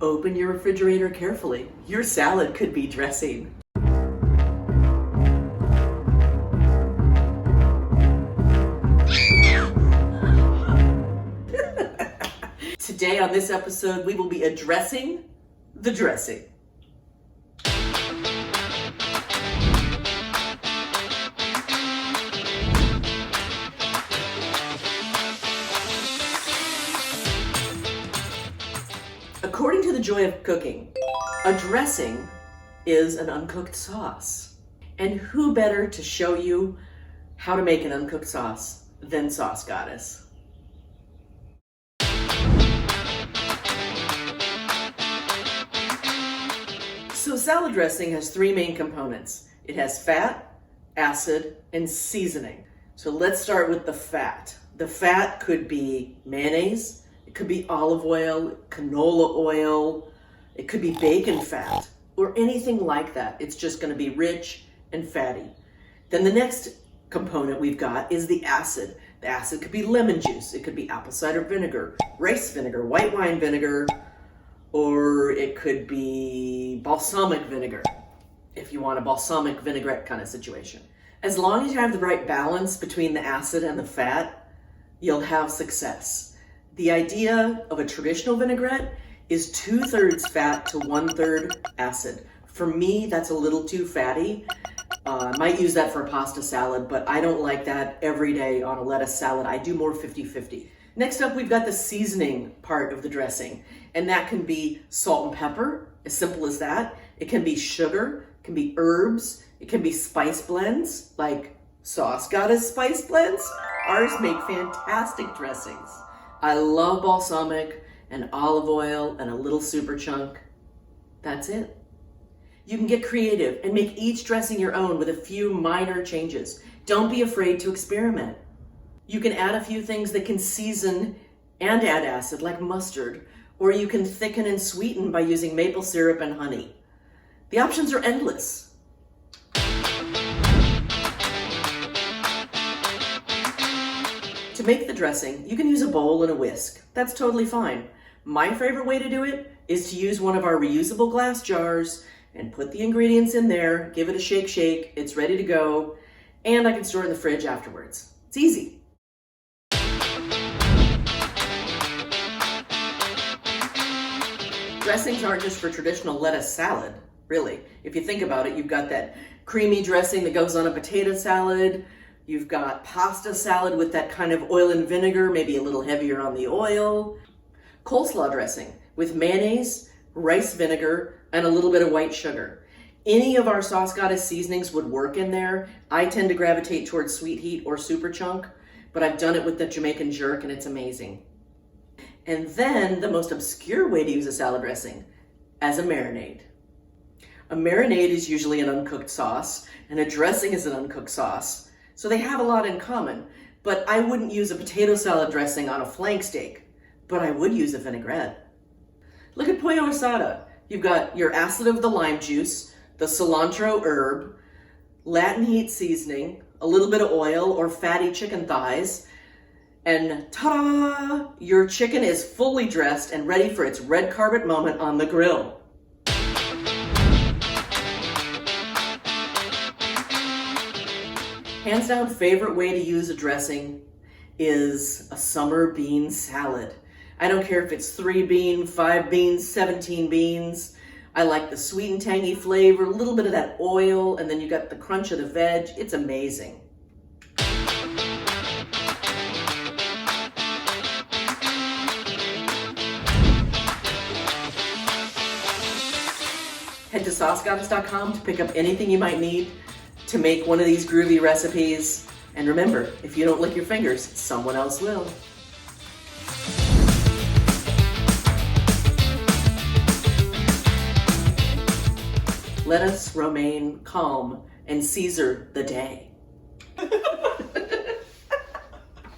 Open your refrigerator carefully. Your salad could be dressing. Today on this episode, we will be addressing the dressing. According to The Joy of Cooking, a dressing is an uncooked sauce. And who better to show you how to make an uncooked sauce than Sauce Goddess? So salad dressing has three main components. It has fat, acid, and seasoning. So let's start with the fat. The fat could be mayonnaise, it could be olive oil, canola oil, it could be bacon fat, or anything like that. It's just gonna be rich and fatty. Then the next component we've got is the acid. The acid could be lemon juice, it could be apple cider vinegar, rice vinegar, white wine vinegar, or it could be balsamic vinegar, if you want a balsamic vinaigrette kind of situation. As long as you have the right balance between the acid and the fat, you'll have success. The idea of a traditional vinaigrette is 2/3 fat to 1/3 acid. For me, that's a little too fatty. I might use that for a pasta salad, but I don't like that every day on a lettuce salad. I do more 50-50. Next up, we've got the seasoning part of the dressing, and that can be salt and pepper, as simple as that. It can be sugar, it can be herbs, it can be spice blends, like Sauce Goddess spice blends. Ours make fantastic dressings. I love balsamic and olive oil and a little super chunk. That's it. You can get creative and make each dressing your own with a few minor changes. Don't be afraid to experiment. You can add a few things that can season and add acid, like mustard, or you can thicken and sweeten by using maple syrup and honey. The options are endless. To make the dressing, you can use a bowl and a whisk. That's totally fine. My favorite way to do it is to use one of our reusable glass jars and put the ingredients in there, give it a shake, it's ready to go, and I can store it in the fridge afterwards. It's easy. Dressings aren't just for traditional lettuce salad, really. If you think about it, you've got that creamy dressing that goes on a potato salad. You've got pasta salad with that kind of oil and vinegar, maybe a little heavier on the oil. Coleslaw dressing with mayonnaise, rice vinegar, and a little bit of white sugar. Any of our Sauce Goddess seasonings would work in there. I tend to gravitate towards sweet heat or super chunk, but I've done it with the Jamaican jerk and it's amazing. And then the most obscure way to use a salad dressing, as a marinade. A marinade is usually an uncooked sauce, and a dressing is an uncooked sauce. So they have a lot in common, but I wouldn't use a potato salad dressing on a flank steak, but I would use a vinaigrette. Look at pollo asada. You've got your acid of the lime juice, the cilantro herb, Latin heat seasoning, a little bit of oil or fatty chicken thighs, and ta-da! Your chicken is fully dressed and ready for its red carpet moment on the grill. Hands down favorite way to use a dressing is a summer bean salad. I don't care if it's 3 bean, 5 beans, 17 beans. I like the sweet and tangy flavor, a little bit of that oil, and then you got the crunch of the veg. It's amazing. Head to saucegoddess.com to pick up anything you might need to make one of these groovy recipes. And remember, if you don't lick your fingers, someone else will. Let us remain calm and Caesar the day.